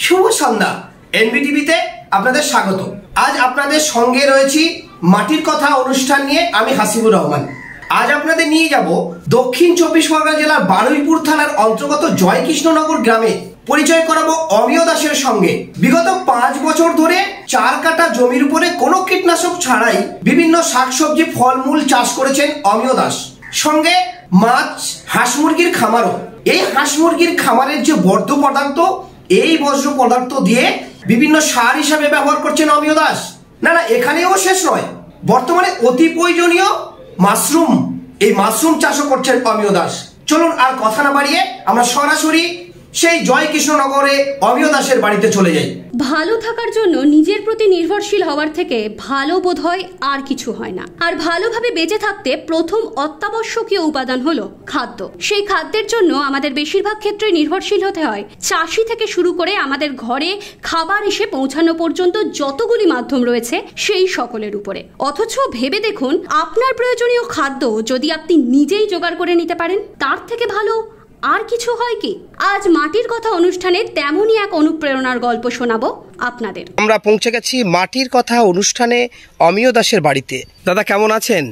শুভ সন্ধ্যা। এনবিটিভিতে আপনাদের স্বাগত। আজ আপনাদের সঙ্গে রয়েছি মাটির কথা অনুষ্ঠান নিয়ে। আমি হাসিবুর রহমান। আজ আপনাদের নিয়ে যাব দক্ষিণ 24 পরগনা জেলার বারুইপুর থানার অন্তর্গত জয়কৃষ্ণনগর গ্রামে। পরিচয় করাবো অমিয় দাসের সঙ্গে। বিগত 5 বছর ধরে 4 কাঠা জমির উপরে কোনো কীটনাশক ছাড়াই বিভিন্ন শাকসবজি ফলমূল চাষ করেছেন অমিয় দাস। সঙ্গে মাছ, হাঁস মুরগির খামারও। এই হাঁস মুরগির খামারের যে বর্জ্য পদার্থ, এই বর্জ্য পদার্থ দিয়ে বিভিন্ন সার হিসাবে ব্যবহার করছেন অমিয় দাস। না, এখানেও শেষ নয়, বর্তমানে অতি প্রয়োজনীয় মাশরুম, এই মাশরুম চাষও করছেন অমিয় দাস। চলুন আর কথা না বাড়িয়ে আমরা সরাসরি সেই জয়কৃষ্ণনগরে অমিয় দাসের বাড়িতে চলে যাই। ভালো থাকার জন্য নিজের প্রতি নির্ভরশীল হওয়ার থেকে ভালো বোধ হয় আর কিছু হয় না। আর ভালোভাবে বেঁচে থাকতে প্রথম অত্যাবশ্যকীয় উপাদান হলো খাদ্য। সেই খাদ্যের জন্য আমাদের বেশিরভাগ ক্ষেত্রে নির্ভরশীল হতে হয় চাষি থেকে শুরু করে আমাদের ঘরে খাবার এসে পৌঁছানো পর্যন্ত যতগুলি মাধ্যম রয়েছে সেই সকলের উপরে। অথচ ভেবে দেখুন, আপনার প্রয়োজনীয় খাদ্য যদি আপনি নিজেই জোগাড় করে নিতে পারেন, তার থেকে ভালো আর কিছু হয় কি? আজ মাটির কথা অনুষ্ঠানে তেমনই এক অনুপ্রেরণার গল্প শোনাবো আপনাদের। আমরা পৌঁছে গেছি মাটির কথা অনুষ্ঠানে অমিয় দাসের বাড়িতে। দাদা কেমন আছেন?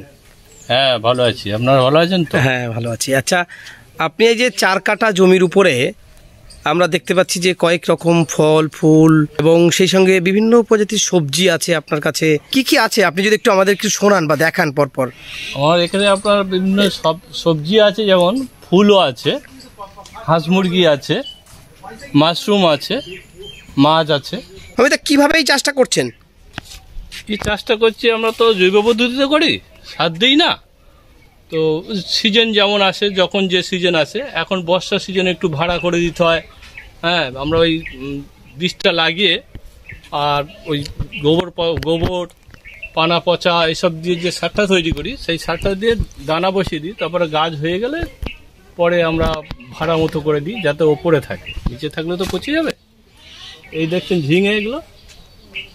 হ্যাঁ, ভালো আছি। আপনারা ভালো আছেন তো? হ্যাঁ, ভালো আছি। আচ্ছা, আপনি এই যে 4 কাঠা জমির উপরে আমরা দেখতে পাচ্ছি যে কয়েক রকম ফল ফুল এবং সেই সঙ্গে বিভিন্ন প্রজাতির সবজি আছে আপনার কাছে। কি কি আছে আপনি যদি একটু আমাদের একটু শোনান বা দেখান পরপর। আমার এখানে আপনার বিভিন্ন সব সবজি আছে, যেমন ফুলও আছে, হাঁস মুরগি আছে, মাশরুম আছে, মাছ আছে। আমি তো কিভাবে এই চাষটা করছেন? এই চাষটা করছি আমরা তো জৈব পদ্ধতিতে করি, সার দিই না। তো সিজন যেমন আসে, যখন যে সিজন আসে, এখন বর্ষার সিজনে একটু ভাড়া করে দিতে হয়। হ্যাঁ, আমরা ওই বীজটা লাগিয়ে আর ওই গোবর পানা পচা এসব দিয়ে যে সারটা তৈরি করি, সেই সারটা দিয়ে দানা বসিয়ে দিই। তারপরে গাছ হয়ে গেলে পরে আমরা ভাড়া মতো করে দিই, যাতে ওপরে থাকে। নিচে থাকলে তো পচে যাবে। এই দেখছেন ঝিঙে, এগুলো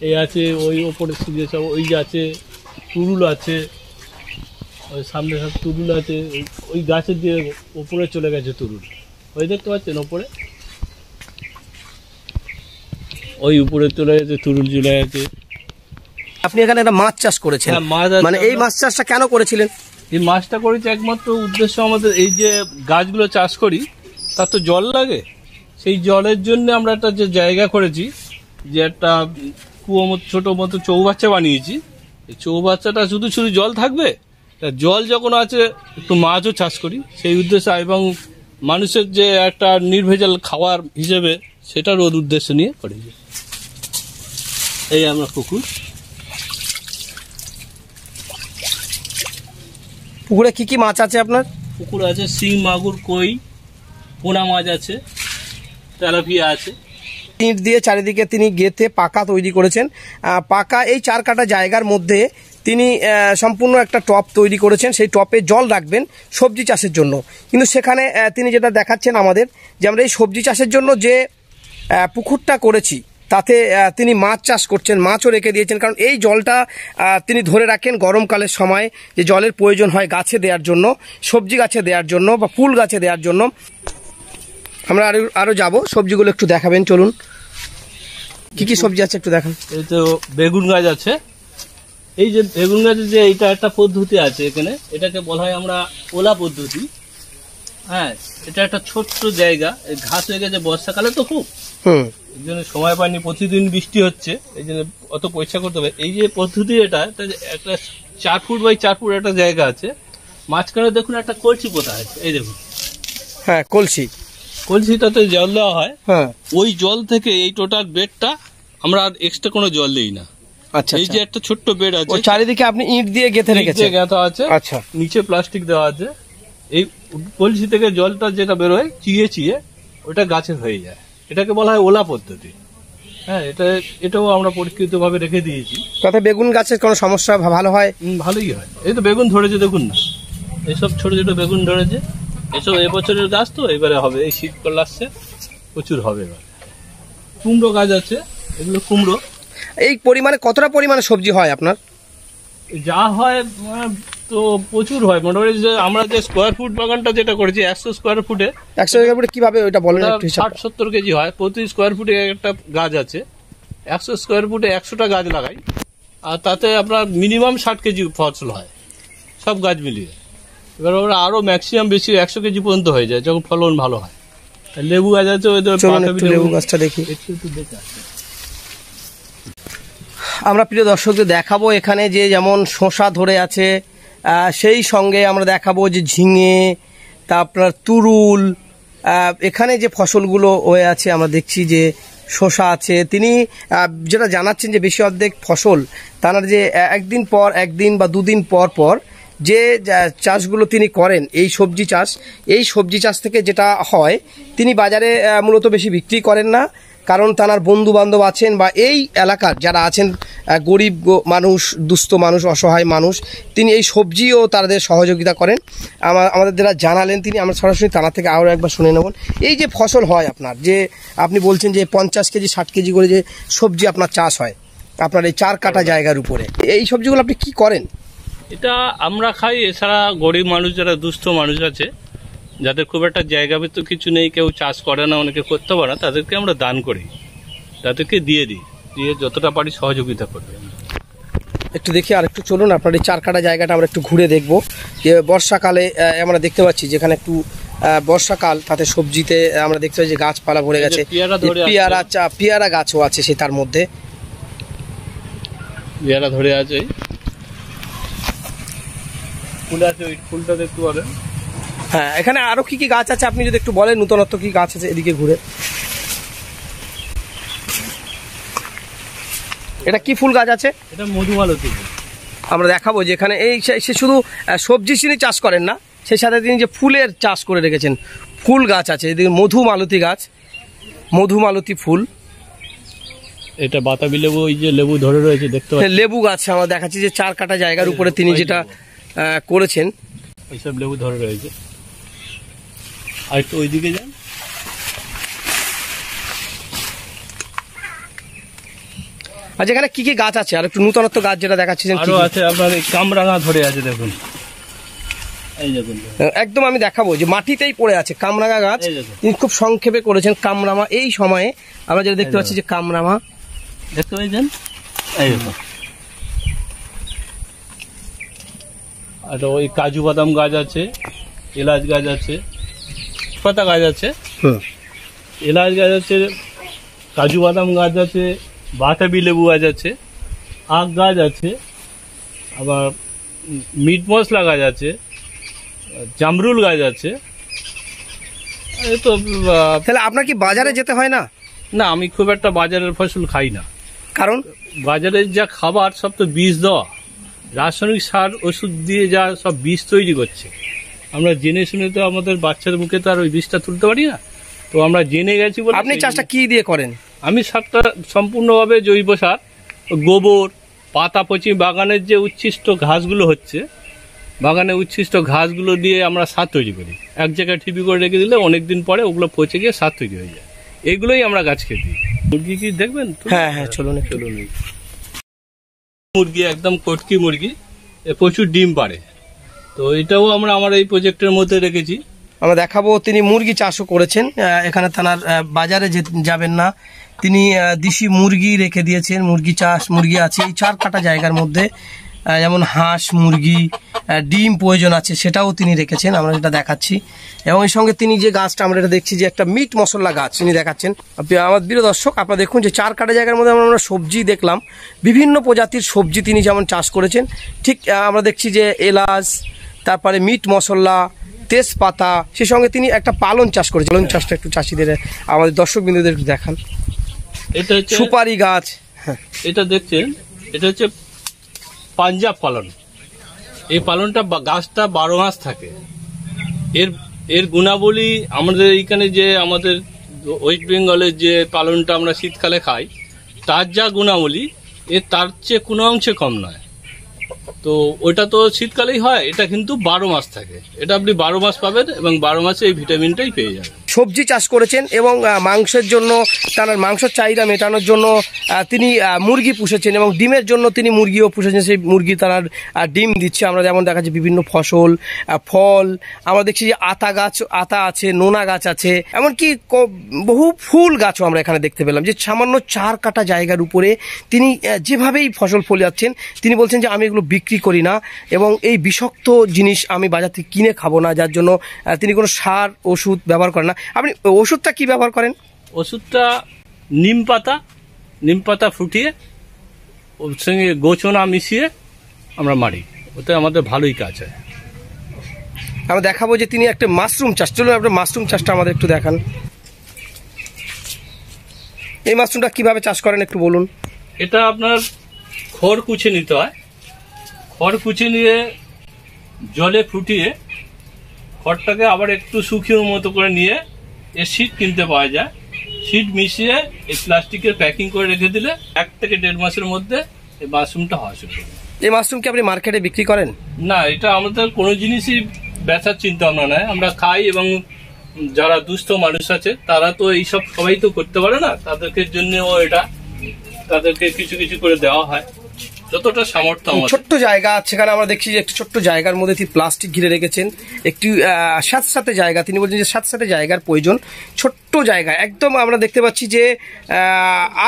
এই আছে, ওই ওপরে সিজে সব ওই আছে, তুরুল আছে, ওই সামনে সব তুরুল আছে। ওই গাছের দিয়ে ওপরে চলে গেছে তুরুল, ওই দেখতে পাচ্ছেন ওপরে, ওই উপরে চলে গেছে তুরুল, চলে গেছে। আপনি এখানে একটা মাছ চাষ করেছেন? মানে এই মাছ চাষটা কেন করেছিলেন? এই মাছটা করেছি একমাত্র উদ্দেশ্য, আমাদের এই যে গাছগুলো চাষ করি তার তো জল লাগে। সেই জলের জন্য আমরা একটা যে জায়গা করেছি, যে একটা কুয়ো মতো ছোটো মতো চৌবাচ্চা বানিয়েছি। এই চৌবাচ্চাটা শুধু শুধু জল থাকবে, জল যখন আছে একটু মাছও চাষ করি সেই উদ্দেশ্যে, এবং মানুষের যে একটা নির্ভেজাল খাবার হিসেবে সেটার ওর উদ্দেশ্য নিয়ে করেছি। এই আমরা পুকুরে কি কি মাছ আছে আপনার? পুকুর আছে শিং, মাগুর, কই, পোনা মাছ আছে, তেলাপিয়া আছে। ইট দিয়ে চারিদিকে তিনি গেঁথে পাকা তৈরি করেছেন। পাকা এই 4 কাঠা জায়গার মধ্যে তিনি সম্পূর্ণ একটা টপ তৈরি করেছেন। সেই টপে জল রাখবেন সবজি চাষের জন্য। কিন্তু সেখানে তিনি যেটা দেখাচ্ছেন আমাদের, যে আমরা এই সবজি চাষের জন্য যে পুকুরটা করেছি, তাতে তিনি মাছ চাষ করছেন, মাছও রেখে দিয়েছেন। কারণ এই জলটা তিনি ধরে রাখেন গরমকালের সময়, যে জলের প্রয়োজন হয় গাছে দেওয়ার জন্য, সবজি গাছে দেওয়ার জন্য বা ফুল গাছে দেওয়ার জন্য। আমরা আরও যাব, সবজিগুলো একটু দেখাবেন। চলুন, কি কি সবজি আছে একটু দেখান। এই তো বেগুন গাছ আছে। এই যে বেগুন গাছের যে এইটা একটা পদ্ধতি আছে এখানে, এটাকে বলা হয় আমরা ওলা পদ্ধতি। হ্যাঁ, এটা একটা ছোট্ট জায়গা, ঘাস হয়ে গেছে বর্ষাকালে তো খুব, এই জন্য সময় পাইনি, প্রতিদিন বৃষ্টি হচ্ছে, এই জন্য অত পয়সা করতে হবে। এই যে পদ্ধতি, এটা একটা 4 ফুট বাই 4 ফুট একটা জায়গা আছে, মাঝখানে দেখুন একটা কলসি পোতা আছে। এই দেখুন, হ্যাঁ, কলসিটাতে জল দেওয়া হয়। হ্যাঁ, ওই জল থেকে এই টোটাল বেডটা আমরা আর এক্সট্রা কোনো জল দিই না। আচ্ছা, এই যে একটা ছোট্ট বেড আছে, চারিদিকে আপনি ইট দিয়ে গেঁথে রেখেছেন? গাঁথা আছে। আচ্ছা, নিচে প্লাস্টিক দেওয়া আছে। এই কলসি থেকে জলটা যেটা বেরোয় চিয়ে ওটা গাছে হয়ে যায়, এটাকে বলা হয় ওলা পদ্ধতি। হ্যাঁ, এটাও আমরা পরীক্ষিতভাবে রেখে দিয়েছি। তাতে বেগুন গাছের কোনো সমস্যা ভালো হয়? ভালোই হয়। এই তো বেগুন ধরেছে, দেখুন না, এইসব ছোট ছোট বেগুন ধরেছে। এসব এবছরের গাছ তো, এবারে হবে, এই শীতকাল আসছে, প্রচুর হবে এবার। কুমড়ো গাছ আছে, এগুলো কুমড়ো। এই পরিমাণে কতটা পরিমাণে সবজি হয় আপনার? যা হয় তো প্রচুর হয়, মোটামুটি যে আমরা যে স্কোয়ার ফুট বাগানটা যেটা করেছি 100 স্কোয়ার ফুটে 100 স্কয়ার ফুটে কিভাবে ওইটা বলেন একটু হিসাব। 60-70 কেজি হয়, প্রতি স্কোয়ার ফুটে একটা গাছ আছে। 100 স্কোয়ার ফুটে 100টা গাছ লাগাই, আর তাতে আপনার মিনিমাম 60 কেজি ফসল হয় সব গাছ মিলিয়ে। এবার ওরা আরো ম্যাক্সিমাম বেশি 100 কেজি পর্যন্ত হয়ে যায় যখন ফলন ভালো হয়। লেবু গাছ আছে, ওই লেবু গাছটা দেখি। আমরা প্রিয় দর্শকদের দেখাবো এখানে যে যেমন শসা ধরে আছে, সেই সঙ্গে আমরা দেখাবো যে ঝিঙে, তারপর তুরুল, এখানে যে ফসলগুলো হয়ে আছে আমরা দেখছি যে শসা আছে। তিনি যেটা জানাচ্ছেন যে বেশি অর্ধেক ফসল তার যে একদিন পর একদিন বা দুদিন পর পর যে চাষগুলো তিনি করেন, এই সবজি চাষ থেকে যেটা হয় তিনি বাজারে মূলত বেশি বিক্রি করেন না, কারণ তার বন্ধু বান্ধব আছেন বা এই এলাকার যারা আছেন গরিব মানুষ, দুস্থ মানুষ, অসহায় মানুষ, তিনি এই সবজিও তাদের সহযোগিতা করেন। আমাদের যারা জানালেন তিনি, আমরা সরাসরি তারা থেকে আরও একবার শুনে নেব। এই যে ফসল হয় আপনার, যে আপনি বলছেন যে 50 কেজি 60 কেজি করে যে সবজি আপনার চাষ হয় আপনার এই 4 কাঠা জায়গার উপরে, এই সবজিগুলো আপনি কি করেন? এটা আমরা খাই, এছাড়া গরিব মানুষ যারা দুস্থ মানুষ আছে, যাদের খুব একটা জায়গা তো কিছু নেই, কেউ চাষ করে না, অনেকে করতে পারে না, তাদেরকে আমরা দান করি, তাদেরকে দিয়ে দিই, দিয়ে যতটা পারি সহযোগিতা করবে। একটু দেখি আর একটু চলুন, আপনার এই 4 কাঠা জায়গাটা আমরা একটু ঘুরে দেখব। যে বর্ষাকালে আমরা দেখতে পাচ্ছি যেখানে একটু বর্ষাকাল, তাতে সবজিতে আমরা দেখতে পাচ্ছি যে গাছপালা ভরে গেছে, পেয়ারা গাছও আছে সে তার মধ্যে, পেয়ারা ধরে আছে, ফুল আছে, ওই ফুলটা দেখতে পারেন। হ্যাঁ, এখানে আরো কি কি গাছ আছে আপনি যদি একটু বলেন, নতুনত্ব কি গাছ আছে এদিকে ঘুরে। এটা কি ফুল গাছ আছে? এটা মধুমালতী। আমরা দেখাবো যে এখানে এই সে শুধু সবজি তিনি চাষ করেন না, সেই সাথে তিনি যে ফুলের চাষ করে রেখেছেন, ফুল গাছ আছে এদিকে, মধুমালতী গাছ, মধুমালতী ফুল। এটা বাতাবি লেবু, ওই যে লেবু ধরে রয়েছে দেখতে পাচ্ছেন, লেবু গাছ আমরা দেখাচ্ছি যে 4 কাঠা জায়গার উপরে তিনি যেটা করেছেন, ওইসব লেবু ধরে রয়েছে। আর একটু ওইদিকে যান, আচ্ছা এখানে কি কি গাছ আছে আর একটু নতুনত্ব গাছ যেটা দেখাচ্ছেন? আরো আছে আপনার কামরাঙা ধরে আছে, দেখুন এই দেখুন, একদম আমি দেখাবো যে মাটিতেই পড়ে আছে কামরাঙা গাছ, তিনি খুব সংক্ষেপে করেছেন কামরাঙা। এই সময়ে আমরা যেটা দেখতে পাচ্ছি যে কামরাঙা দেখতে পাচ্ছেন, এই দেখুন। আর ওই কাজু বাদাম গাছ আছে, এলাচ গাছ আছে, পাতা গাছ আছে, এলাচ গাছ আছে, কাজু বাদাম গাছ আছে, বাতাবি লেবু গাছ আছে, আখ গাছ আছে, আবার মিট মশলা গাছ আছে, জামরুল গাছ আছে। এই তো। তাহলে আপনার কি বাজারে যেতে হয় না? না, আমি খুব একটা বাজারের ফসল খাই না, কারণ বাজারের যা খাবার সব তো বীজ দেওয়া, রাসায়নিক সার ওষুধ দিয়ে যা সব বীজ তৈরি করছে। আমরা জেনে শুনে তো আমাদের বাচ্চাদের মুখে তো আর ওই বীজটা তুলতে পারি না, তো আমরা জেনে গেছি বলে। আপনি চাষটা কি দিয়ে করেন? আমি সারটা সম্পূর্ণভাবে জৈব সার, গোবর, পাতা পচি, বাগানের যে উচ্ছিষ্ট ঘাসগুলো হচ্ছে, বাগানের উচ্ছিষ্ট ঘাসগুলো দিয়ে আমরা সার তৈরি করি। এক জায়গায় ঠিপি করে রেখে দিলে অনেকদিন পরে ওগুলো পচে গিয়ে সার তৈরি হয়ে যায়। এইগুলোই আমরা গাছকে দিই। মুরগি কি দেখবেন? হ্যাঁ হ্যাঁ, চলুন চলুন। মুরগি একদম কটকি মুরগি, প্রচুর ডিম পাড়ে, তো এটাও আমরা আমার এই প্রজেক্টের মধ্যে রেখেছি। আমরা দেখাবো তিনি মুরগি চাষও করেছেন, এখানে তার বাজারে যাবেন না, তিনি দেশি মুরগি রেখে দিয়েছেন। মুরগি আছে এই 4 কাঠা জায়গার মধ্যে, যেমন হাঁস, মুরগি, ডিম প্রয়োজন আছে সেটাও তিনি রেখেছেন, আমরা যেটা দেখাচ্ছি। এবং এর সঙ্গে তিনি যে গাছটা আমরা এটা দেখছি যে একটা মিট মশলা গাছ তিনি দেখাচ্ছেন। আমার প্রিয় দর্শক, আপনারা দেখুন যে 4 কাঠা জায়গার মধ্যে আমরা সবজি দেখলাম, বিভিন্ন প্রজাতির সবজি তিনি যেমন চাষ করেছেন, ঠিক আমরা দেখছি যে এলাচ, তারপরে মিট মশলা, তেজপাতা, সেই সঙ্গে তিনি একটা পালন চাষ করেছেন। পালন চাষটা একটু চাষিদের, আমাদের দর্শক বিন্দুদের দেখান। এটা হচ্ছে সুপারি গাছ। হ্যাঁ, এটা দেখছেন, এটা হচ্ছে পাঞ্জাব পালন। এই পালনটা গাছটা 12 মাস থাকে। এর গুণাবলী আমাদের এইখানে যে আমাদের ওয়েস্ট বেঙ্গলের যে পালনটা আমরা শীতকালে খাই, তার যা গুণাবলী তার চেয়ে কোনো অংশে কম নয়। তো ওটা তো শীতকালেই হয়, এটা কিন্তু 12 মাস থাকে। এটা আপনি 12 মাস পাবেন এবং 12 মাসে এই ভিটামিনটাই পেয়ে যাবেন। সবজি চাষ করেছেন এবং মাংসের জন্য তার মাংসের চাহিদা মেটানোর জন্য তিনি মুরগি পুষেছেন এবং ডিমের জন্য তিনি মুরগিও পুষেছেন। সেই মুরগি তার ডিম দিচ্ছে। আমরা যেমন দেখা যাচ্ছে বিভিন্ন ফসল, ফল, আমরা দেখছি যে আতা আছে, নোনা গাছ আছে, এমনকি বহু ফুল গাছও আমরা এখানে দেখতে পেলাম। যে সামান্য 4 কাঠা জায়গার উপরে তিনি যেভাবেই ফসল ফলাচ্ছেন, তিনি বলছেন যে আমি এগুলো বিক্রি করি না এবং এই বিষাক্ত জিনিস আমি বাজার থেকে কিনে খাবো না, যার জন্য তিনি কোনো সার ওষুধ ব্যবহার করেন না। আপনি ওষুধটা কি ব্যবহার করেন? ওষুধটা নিম পাতা ফুটিয়ে ওর সঙ্গে গোচনা মিশিয়ে আমরা মারি, ওতে আমাদের ভালোই কাজ হয়। আমরা দেখাবো যে তিনি একটা মাশরুম চাষ, চলুন আপনার মাশরুম চাষটা আমাদের একটু দেখান। এই মাশরুমটা কিভাবে চাষ করেন একটু বলুন। এটা আপনার খড় কুচে নিতে হয়। খড় কুচে নিয়ে জলে ফুটিয়ে খড়টাকে আবার একটু শুকিয়ে মতো করে নিয়ে এর সিড কিনতে পাওয়া যায়, সিড মিশিয়ে এই প্লাস্টিকের প্যাকিং করে রেখে দিলে 1 থেকে 1.5 মাসের মধ্যে এই মাশরুমটা হওয়া শুরু করে। এই মাশরুম কি আপনি মার্কেটে বিক্রি করেন? না, এটা আমাদের কোনো জিনিসই বেচার চিন্তা ভাবনা নয়, আমরা খাই এবং যারা দুস্থ মানুষ আছে তারা তো এইসব সবাই তো করতে পারে না, তাদেরকে জন্যও এটা তাদেরকে কিছু কিছু করে দেওয়া হয় যতটা সামর্থ্য। ছোট্ট জায়গা, সেখানে আমরা দেখছি যে একটু ছোট্ট জায়গার মধ্যে তিনি প্লাস্টিক ঘিরে রেখেছেন। একটি সাথে জায়গা, তিনি বলছেন যে সাথে জায়গার প্রয়োজন। ছোট্ট জায়গা একদম আমরা দেখতে পাচ্ছি যে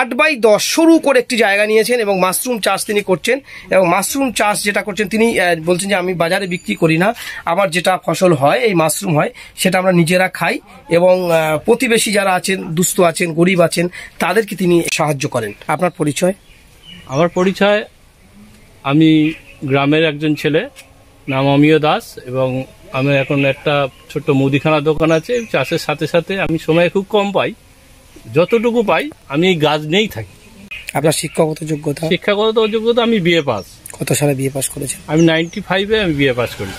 8x10 সরু করে একটি জায়গা নিয়েছেন এবং মাশরুম চাষ তিনি করছেন। এবং মাশরুম চাষ যেটা করছেন তিনি বলছেন যে আমি বাজারে বিক্রি করি না, আমার যেটা ফসল হয় এই মাশরুম হয় সেটা আমরা নিজেরা খাই এবং প্রতিবেশী যারা আছেন, দুস্থ আছেন, গরিব আছেন, তাদেরকে তিনি সাহায্য করেন। আপনার পরিচয়? আমার পরিচয়, আমি গ্রামের একজন ছেলে, নাম অমিয় দাস, এবং আমি এখন একটা ছোট্ট মুদিখানা দোকান আছে। চাষের সাথে সাথে আমি সময় খুব কম পাই, যতটুকু পাই আমি এই গাছ নিয়েই থাকি। আপনার শিক্ষাগত যোগ্যতা? শিক্ষাগত যোগ্যতা আমি বিএ পাস। কত সালে বিএ পাস করেছেন? আমি 95-এ আমি বিএ পাস করি।